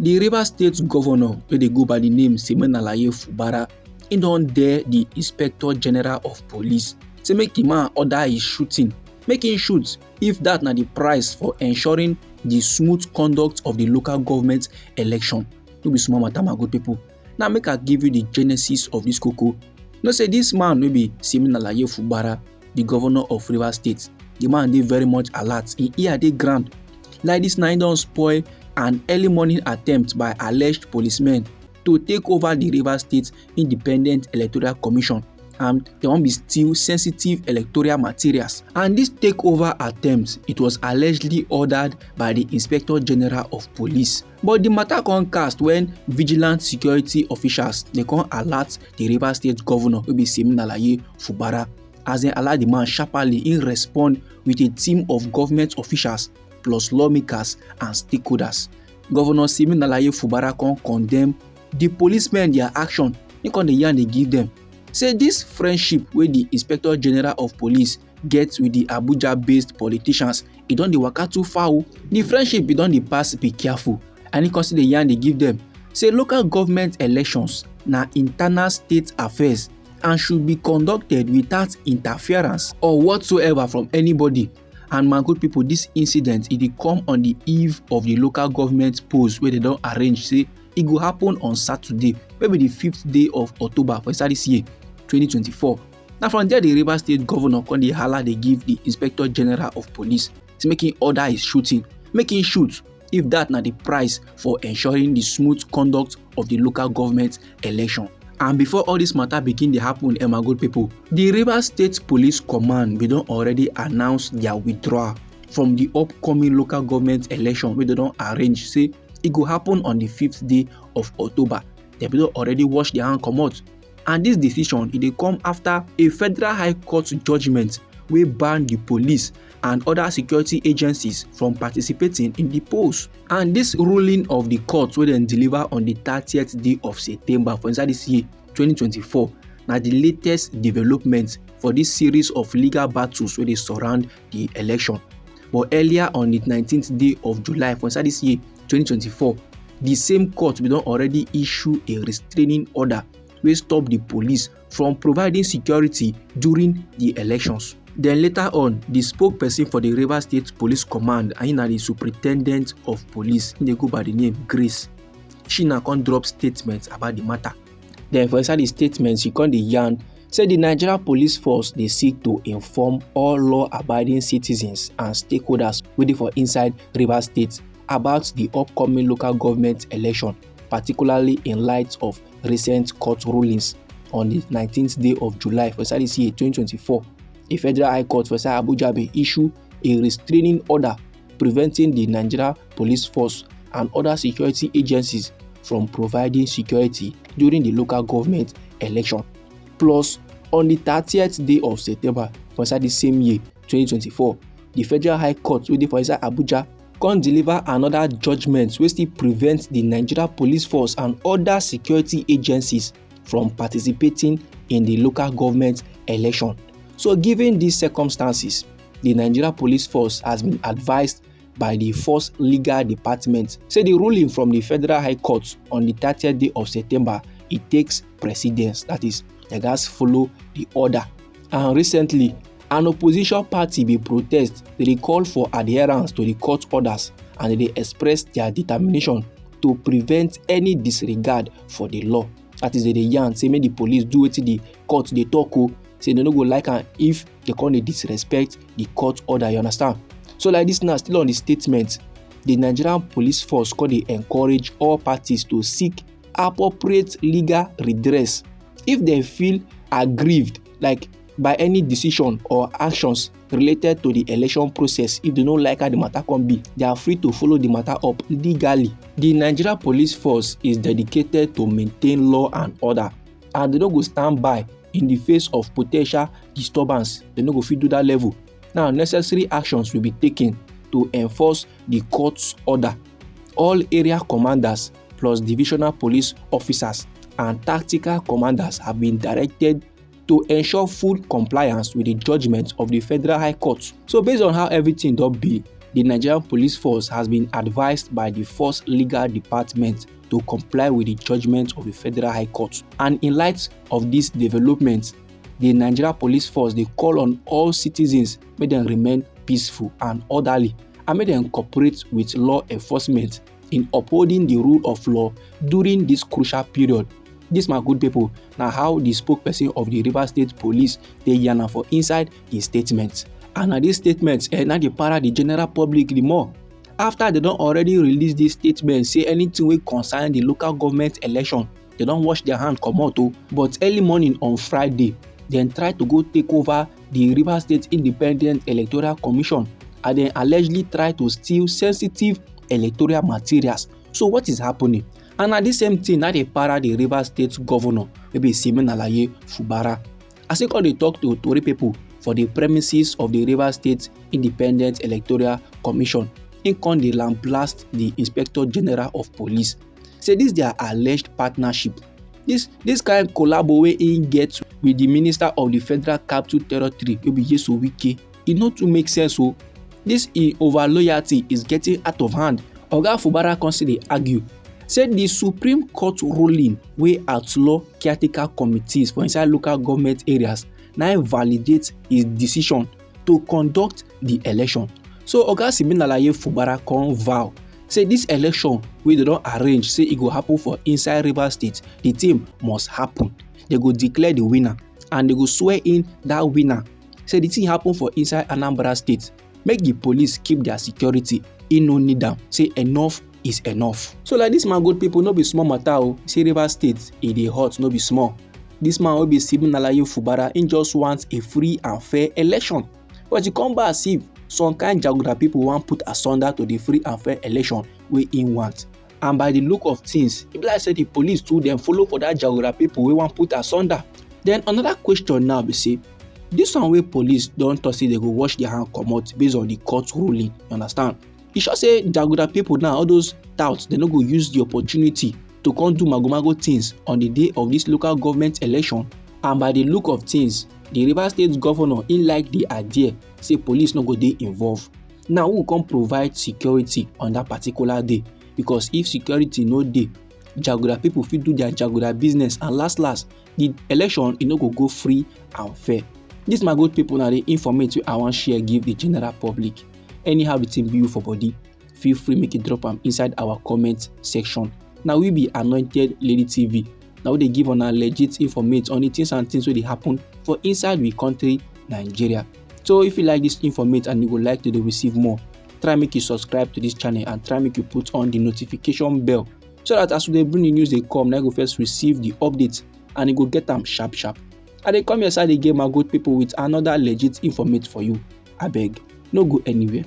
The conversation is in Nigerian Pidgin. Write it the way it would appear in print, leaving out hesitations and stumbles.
The Rivers State Governor, wey dey go by the name Fubara, he don dare the Inspector General of Police say make the man order his shooting, make him shoot if that na the price for ensuring the smooth conduct of the local government election. No be small matter, my good people. Now make I give you the genesis of this koko. No say this man wey be Fubara, the governor of Rivers State, the man dey very much alert. Him ear dey ground. Like this, na him don spoil an early morning attempt by alleged policemen to take over the Rivers State Independent Electoral Commission, and they wan be steal sensitive electoral materials. And this takeover attempt, it was allegedly ordered by the Inspector General of Police. But the matter come cast when vigilant security officials they come alert the Rivers State Governor wey be Fubara, as they allow the man sharply in respond with a team of government officials plus lawmakers and stakeholders. Governor Fubara come condemn the policemen their action. He come dey yarn dey give them. Say this friendship wey the Inspector General of Police get with the Abuja-based politicians, e don dey waka too far. The friendship e don dey pass be careful. And he come still dey yarn dey give them. Say local government elections na internal state affairs and should be conducted without interference or whatsoever from anybody. And my good people, this incident e dey come on the eve of the local government polls wey they don arrange say e go happen on Saturday, wey be the 5th day of October for inside this year 2024. Now from there, the Rivers State Governor come dey hala dey give the Inspector General of Police to make him order his shooting, make him shoot if that na the price for ensuring the smooth conduct of the local government election. And before all this matter begin dey happen, my good people, the Rivers State Police Command we don already announce their withdrawal from the upcoming local government election wey they don arrange say e go happen on the 5th day of October. They don already wash their hand comot. And this decision e dey come after a Federal High Court judgment wey ban the police and other security agencies from participating in the polls. And this ruling of the court wey dem deliver on the 30th day of September for inside this year 2024 na the latest development for this series of legal battles wey dey surround the election. But earlier on the 19th day of July for inside this year 2024, the same court we don already issue a restraining order wey stop the police from providing security during the elections. Then later on, the spokesperson for the Rivers State Police Command, and na the Superintendent of Police, they go by the name Grace, she na come drop statements about the matter. Then for inside the statement, she come dey yarn say the Nigeria Police Force dey seek to inform all law-abiding citizens and stakeholders wey dey for inside Rivers State about the upcoming local government election, particularly in light of recent court rulings. On the 19th day of July for this year 2024, a Federal High Court for Abuja may issue a restraining order preventing the Nigeria Police Force and other security agencies from providing security during the local government election. Plus, on the 30th day of September for the same year 2024, the Federal High Court wey dey for inside Abuja come deliver another judgment wey still prevent the Nigeria Police Force and other security agencies from participating in the local government election. So given these circumstances, the Nigeria Police Force has been advised by the Force Legal Department say the ruling from the Federal High Court on the 30th day of September, it takes precedence. That is, they gats follow the order. And recently, an opposition party be protest. They call for adherence to the court orders and they express their determination to prevent any disregard for the law. That is, they yarn say make the police do wetin the court dey talk o. Say they no go like am if they come dey disrespect the court order. You understand? So like this now, still on the statement, the Nigerian Police Force come dey encourage all parties to seek appropriate legal redress if they feel aggrieved, like by any decision or actions related to the election process. If they don't like how the matter can be, they are free to follow the matter up legally. The Nigeria Police Force is dedicated to maintain law and order, and they don't go stand by in the face of potential disturbance. They don't go fit do that level. Now, necessary actions will be taken to enforce the court's order. All area commanders plus divisional police officers and tactical commanders have been directed to ensure full compliance with the judgment of the Federal High Court. So based on how everything don be, the Nigerian police force has been advised by the Force Legal Department to comply with the judgment of the Federal High Court. And in light of these developments, the Nigerian police force they call on all citizens make them remain peaceful and orderly and make them cooperate with law enforcement in upholding the rule of law during this crucial period. This, my good people, now how the spokesperson of the Rivers State Police they yarn for inside his statement. And this statement, now they para the general public the more. After they don't already release this statement, say anything will concern the local government election, they don't wash their hand come out. But early morning on Friday, then try to go take over the Rivers State Independent Electoral Commission and then allegedly try to steal sensitive electoral materials. So what is happening? And at the same thing, now they para the Rivers State governor, maybe Fubara. As they call they talk to Tory people for the premises of the Rivers State Independent Electoral Commission, in con they lamblast the Inspector General of Police. Say this their alleged partnership. This kind of collabo wey in get with the Minister of the Federal Capital Territory, will be Yeso Wike. It not to make sense. So this over loyalty is getting out of hand. Oga Fubara consider argue. Said the Supreme Court ruling wey outlaw caretaker committees for inside local government areas now validates his decision to conduct the election. So Oga Fubara con vow say this election wey they don arrange say it go happen for inside Rivers State, the thing must happen. They go declare the winner and they go swear in that winner. Say the thing happen for inside Anambra State. Make the police keep their security. In no need them. Say enough is enough. So like this, my good people, no be small matter. Say Rivers State, it dey hot, no be small. This man will be Fubara in just wants a free and fair election. But you come back as if some kind Jaguda people want put asunder to the free and fair election we in want. And by the look of things, if like say the police too them follow for that Jaguda people we want put asunder. Then another question now be say, this one way police don't talk say they go wash their hand come out based on the court ruling. You understand? You should say Jaguda people now, all those touts, they no go use the opportunity to come do magomago things on the day of this local government election. And by the look of things, the Rivers State governor in like the idea say police no go dey involved. Now who can provide security on that particular day? Because if security no dey, Jaguda people fit do their Jaguda business and last the election no go free and fair. This my good people now the information I want share give the general public. Anyhow the thing be you for body, feel free make it drop them inside our comment section. Now we be Anointed Lady TV. Now they give on our legit information on the things and things where they happen for inside we country Nigeria. So if you like this information and you would like to receive more, try make you subscribe to this channel and try make you put on the notification bell so that as they bring the news they come, now you go first receive the updates and you go get them sharp. And they come your side again, my good people, with another legit information for you. I beg, no go anywhere.